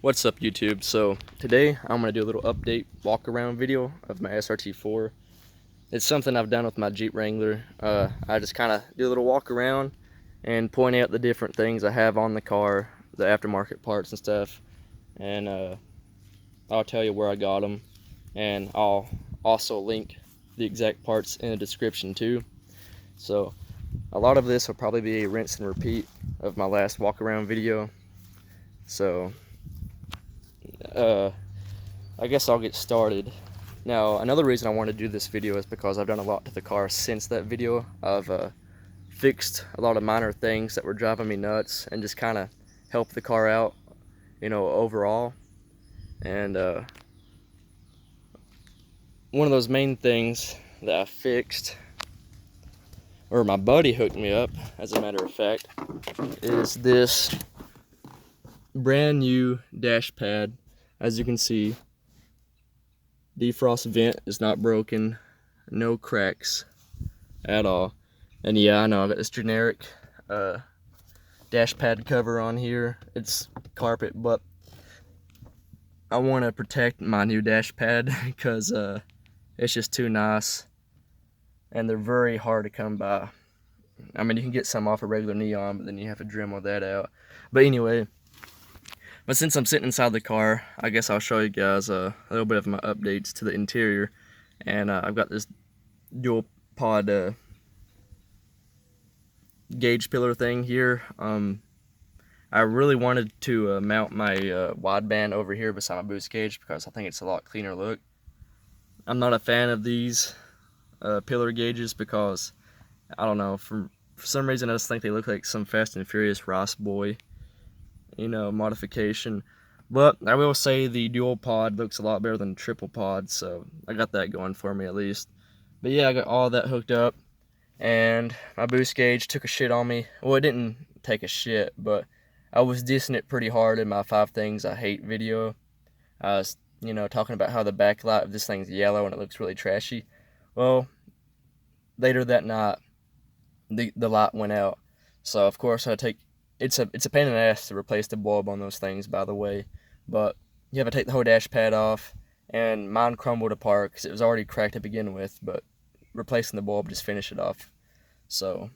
What's up, YouTube? So today I'm going to do a little update walk around video of my SRT4. It's something I've done with my Jeep Wrangler. I just kind of do a little walk around and point out the different things I have on the car, the aftermarket parts and stuff, and I'll tell you where I got them, and I'll also link the exact parts in the description too. So a lot of this will probably be a rinse and repeat of my last walk around video. So I guess I'll get started. Now, another reason I want to do this video is because I've done a lot to the car since that video. I've fixed a lot of minor things that were driving me nuts and just kind of helped the car out, you know, overall. And one of those main things that I fixed, or my buddy hooked me up, as a matter of fact, is this brand new dash pad. As you can see, defrost vent is not broken, no cracks at all. And yeah, I know I got this generic dash pad cover on here. It's carpet, but I want to protect my new dash pad because it's just too nice, and they're very hard to come by. I mean, you can get some off a regular Neon, but then you have to Dremel that out. But anyway, but since I'm sitting inside the car, I guess I'll show you guys a little bit of my updates to the interior. And I've got this dual pod gauge pillar thing here. I really wanted to mount my wideband over here beside my boost gauge because I think it's a lot cleaner look. I'm not a fan of these pillar gauges because, I don't know, for some reason I just think they look like some Fast and Furious Ross boy, you know, modification. But I will say the dual pod looks a lot better than triple pod, so I got that going for me at least. But yeah, I got all that hooked up, and my boost gauge took a shit on me. Well, it didn't take a shit, but I was dissing it pretty hard in my 5 Things I Hate video. I was, you know, talking about how the backlight of this thing's yellow and it looks really trashy. Well, later that night, the light went out. So of course I take, it's a pain in the ass to replace the bulb on those things, by the way. But you have to take the whole dash pad off, and mine crumbled apart because it was already cracked to begin with, but replacing the bulb just finished it off. So,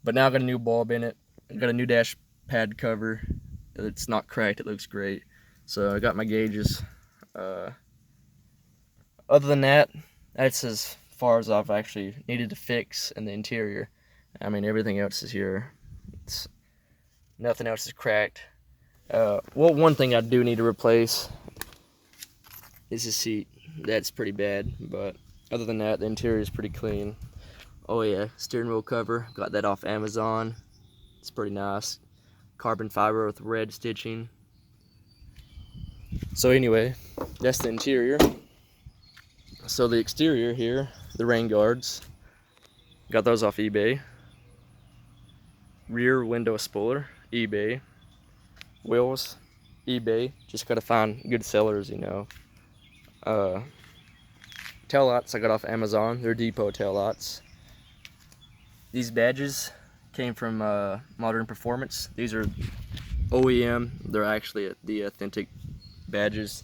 but now I got a new bulb in it. I got a new dash pad cover. It's not cracked, it looks great. So I got my gauges. Other than that, that's as far as I've actually needed to fix in the interior. I mean, everything else is here. Nothing else is cracked. Well, one thing I do need to replace is the seat. That's pretty bad, but other than that, the interior is pretty clean. Oh yeah, steering wheel cover. Got that off Amazon. It's pretty nice. Carbon fiber with red stitching. So anyway, that's the interior. So the exterior here, the rain guards, got those off eBay. Rear window spoiler, eBay. Wheels, eBay. Just gotta find good sellers, you know. Tail lights I got off Amazon. They're Depo tail lights. These badges came from Modern Performance. These are OEM. They're actually the authentic badges.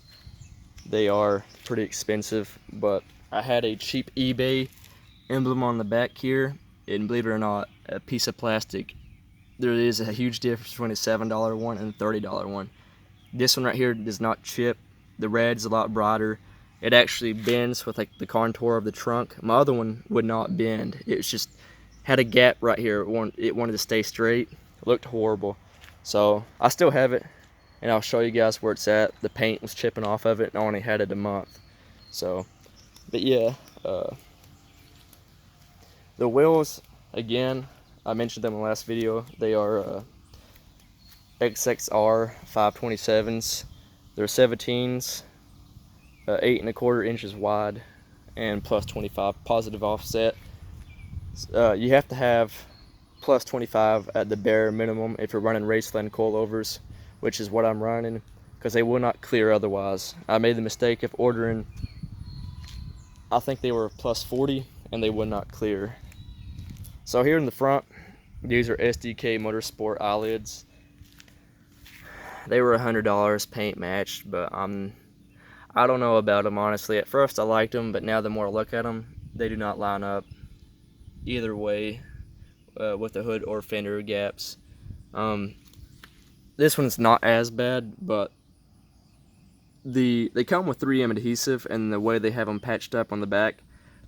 They are pretty expensive, but I had a cheap eBay emblem on the back here, and believe it or not, a piece of plastic. There is a huge difference between a $7 one and a $30 one. This one right here does not chip. The red's a lot brighter. It actually bends with like the contour of the trunk. My other one would not bend. It was just had a gap right here. It wanted to stay straight. It looked horrible. So I still have it, and I'll show you guys where it's at. The paint was chipping off of it, and I only had it a month. So, but yeah, the wheels, again, I mentioned them in the last video. They are XXR 527s. They're 17s, 8 1/4 inches wide, and plus 25 positive offset. You have to have plus 25 at the bare minimum if you're running Raceland coilovers, which is what I'm running, because they will not clear otherwise. I made the mistake of ordering, I think they were plus 40, and they would not clear. So here in the front, these are Sdk Motorsport Eyelids. They were $100 paint matched, but I don't know about them, honestly. At first I liked them, but now the more I look at them, they do not line up either way with the hood or fender gaps. This one's not as bad, but they come with 3M adhesive, and the way they have them patched up on the back,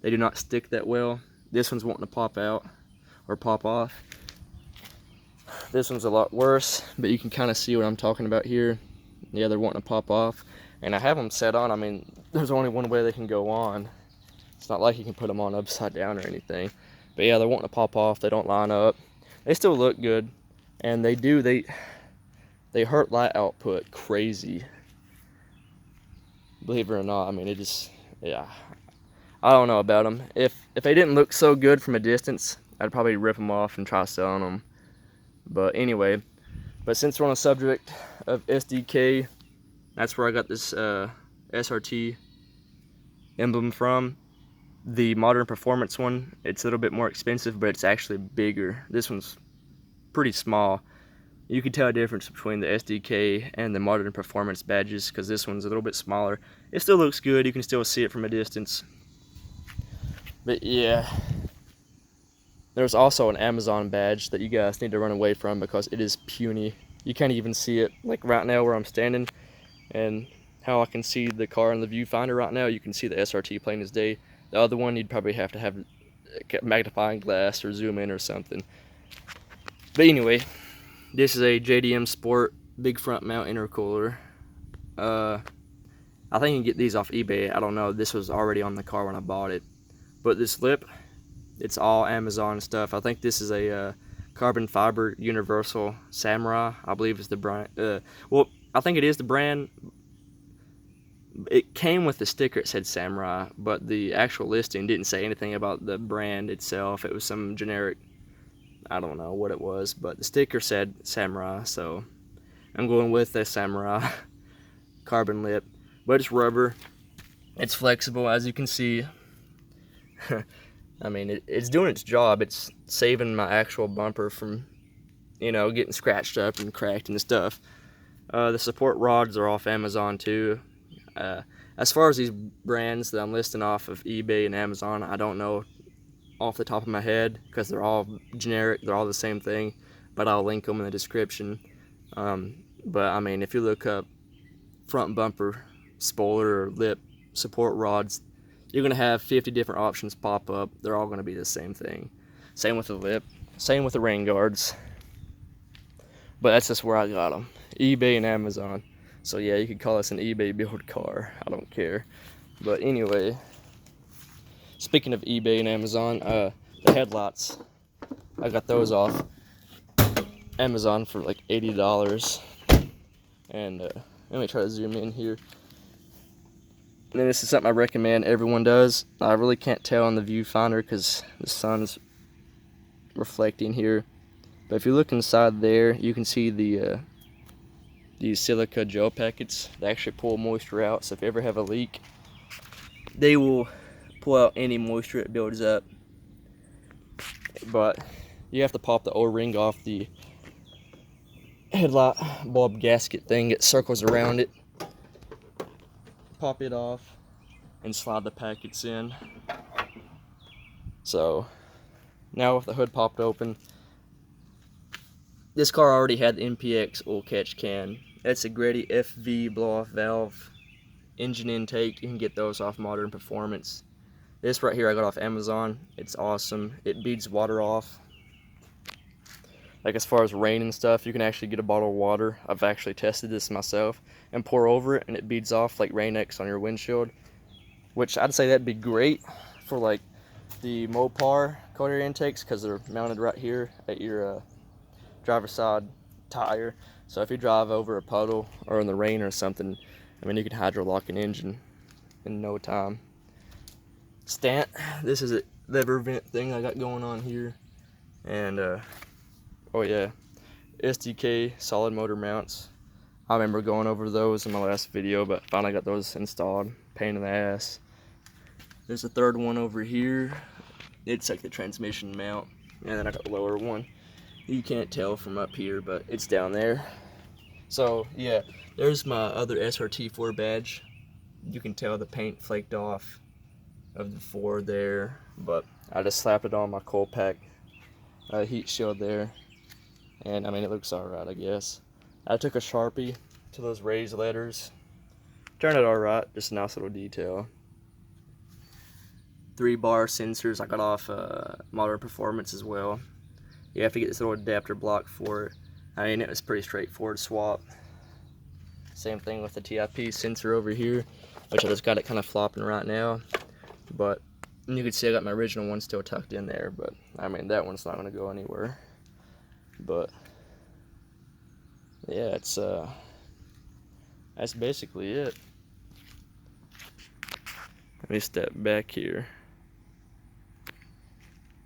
they do not stick that well. This one's wanting to pop out or pop off. This one's a lot worse, but you can kind of see what I'm talking about here. Yeah, they're wanting to pop off, and I have them set on. I mean, there's only one way they can go on. It's not like you can put them on upside down or anything. But yeah, they're wanting to pop off. They don't line up. They still look good, and they hurt light output crazy. Believe it or not, I mean, it just, yeah. I don't know about them. If they didn't look so good from a distance, I'd probably rip them off and try selling them. But anyway, since we're on the subject of SDK, that's where I got this SRT Emblem from. The Modern Performance one, it's a little bit more expensive, but it's actually bigger. This one's pretty small. You can tell a difference between the SDK and the Modern Performance badges, because this one's a little bit smaller. It still looks good. You can still see it from a distance. But yeah, there's also an Amazon badge that you guys need to run away from because it is puny. You can't even see it. Like right now where I'm standing and how I can see the car in the viewfinder right now, you can see the SRT plain as day. The other one, you'd probably have to have a magnifying glass or zoom in or something. But anyway, this is a JDM Sport big front mount intercooler. I think you can get these off eBay. I don't know. This was already on the car when I bought it. But this lip, it's all Amazon stuff. I think this is a carbon fiber universal Samurai, I believe is the brand. Well, I think it is the brand. It came with the sticker, it said Samurai, but the actual listing didn't say anything about the brand itself. It was some generic, I don't know what it was, but the sticker said Samurai, so I'm going with the Samurai carbon lip. But it's rubber, it's flexible, as you can see. I mean, it's doing its job. It's saving my actual bumper from, you know, getting scratched up and cracked and stuff. The support rods are off Amazon too. As far as these brands that I'm listing off of eBay and Amazon, I don't know off the top of my head because they're all generic. They're all the same thing, but I'll link them in the description. But I mean, if you look up front bumper, spoiler, or lip support rods, you're going to have 50 different options pop up. They're all going to be the same thing. Same with the lip. Same with the rain guards. But that's just where I got them. eBay and Amazon. So yeah, you could call this an eBay build car. I don't care. But anyway, speaking of eBay and Amazon, the headlights, I got those off Amazon for like $80. And let me try to zoom in here. And then this is something I recommend everyone does. I really can't tell on the viewfinder because the sun's reflecting here. But if you look inside there, you can see the these silica gel packets. They actually pull moisture out. So if you ever have a leak, they will pull out any moisture it builds up. But you have to pop the O-ring off the headlight bulb gasket thing. It circles around it. Pop it off and slide the packets in. So now with the hood popped open, this car already had the MPX oil catch can. That's a Grady FV blow-off valve engine intake. You can get those off Modern Performance. This right here I got off Amazon. It's awesome. It beads water off. Like as far as rain and stuff, you can actually get a bottle of water. I've actually tested this myself and pour over it, and it beads off like Rain-X on your windshield, which I'd say that'd be great for like the Mopar cold air intakes because they're mounted right here at your driver's side tire. So if you drive over a puddle or in the rain or something, I mean, you can hydro lock an engine in no time. Stant, this is a lever vent thing I got going on here, and oh yeah, SDK solid motor mounts. I remember going over those in my last video, but finally got those installed. Pain in the ass. There's a third one over here. It's like the transmission mount, and then I got the lower one. You can't tell from up here, but it's down there. So yeah, there's my other SRT4 badge. You can tell the paint flaked off of the 4 there, but I just slapped it on my coal pack heat shield there, and I mean, it looks alright, I guess. I took a Sharpie to those raised letters, turned it alright, just a nice little detail. 3-bar sensors I got off Modern Performance as well. You have to get this little adapter block for it. I mean, it was pretty straightforward swap. Same thing with the TIP sensor over here, which I just got it kind of flopping right now. But you can see I got my original one still tucked in there, but I mean, that one's not going to go anywhere. But yeah, it's that's basically it. Let me step back here.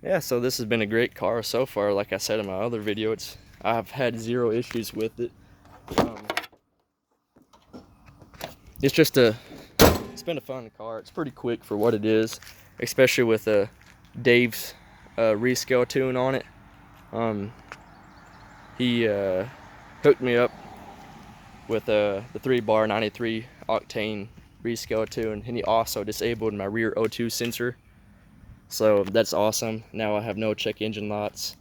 Yeah, so this has been a great car so far. Like I said in my other video, I've had 0 issues with it. It's been a fun car. It's pretty quick for what it is, especially with Dave's rescale tune on it. He hooked me up with the 3-bar 93 octane rescale tune, and he also disabled my rear O2 sensor. So that's awesome. Now I have no check engine lights.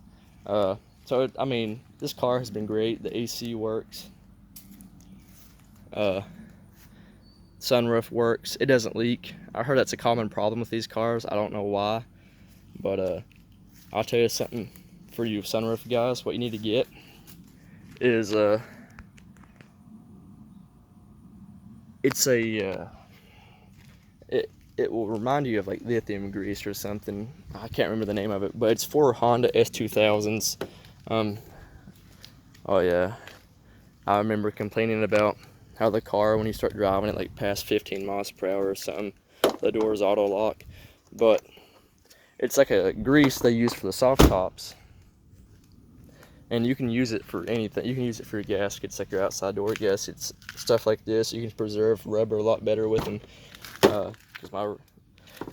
So I mean, this car has been great. The AC works. Sunroof works. It doesn't leak. I heard that's a common problem with these cars. I don't know why, but I'll tell you something for you sunroof guys. What you need to get is it will remind you of like lithium grease or something. I can't remember the name of it, but it's for Honda S2000s. Oh yeah, I remember complaining about how the car, when you start driving it like past 15 miles per hour or something, the doors auto lock. But it's like a grease they use for the soft tops, and you can use it for anything. You can use it for your gaskets, like your outside door gaskets, stuff like this. You can preserve rubber a lot better with them. Because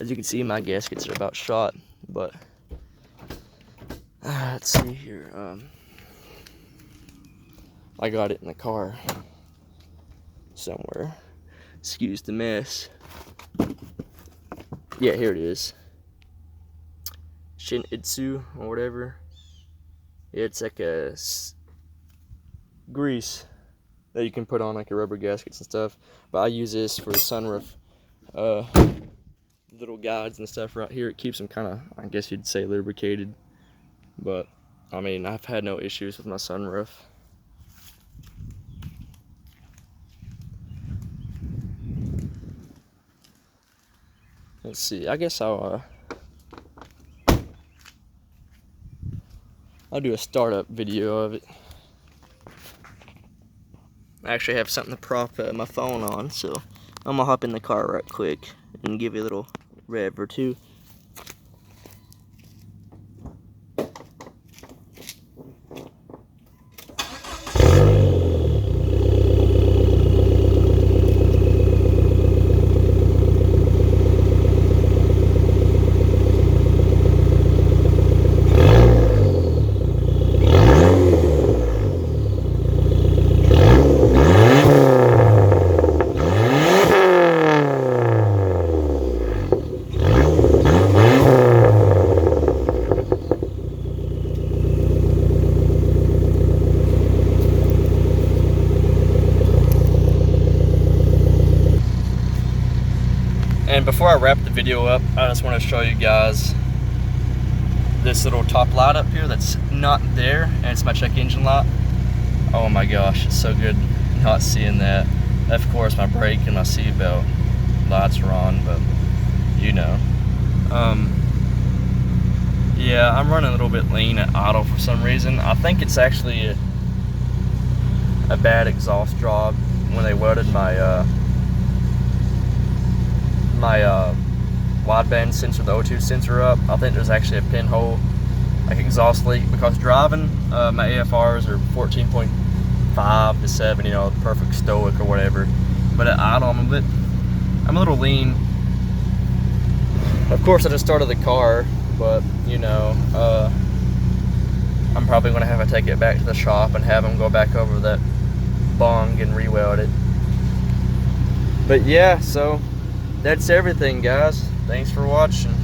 as you can see, my gaskets are about shot. But let's see here. I got it in the car somewhere. Excuse the mess. Yeah, here it is. Shin-Itsu or whatever. It's like a grease that you can put on like your rubber gaskets and stuff. But I use this for the sunroof little guides and stuff right here. It keeps them kind of, I guess you'd say, lubricated. But I mean, I've had no issues with my sunroof. Let's see, I guess I'll do a startup video of it. I actually have something to prop my phone on, so I'm gonna hop in the car right quick and give you a little rev or two. And before I wrap the video up, I just want to show you guys this little top light up here that's not there, and it's my check engine light. Oh my gosh, it's so good not seeing that. Of course, my brake and my seatbelt lights are on, but you know. Yeah, I'm running a little bit lean at idle for some reason. I think it's actually a bad exhaust job when they welded my wideband sensor, the O2 sensor up. I think there's actually a pinhole, like exhaust leak, because driving my AFRs are 14.5 to 7, you know, perfect stoic or whatever. But at idle, I'm a little lean. Of course, I just started the car, but you know, I'm probably gonna have to take it back to the shop and have them go back over that bong and re-weld it. But yeah, so that's everything, guys. Thanks for watching.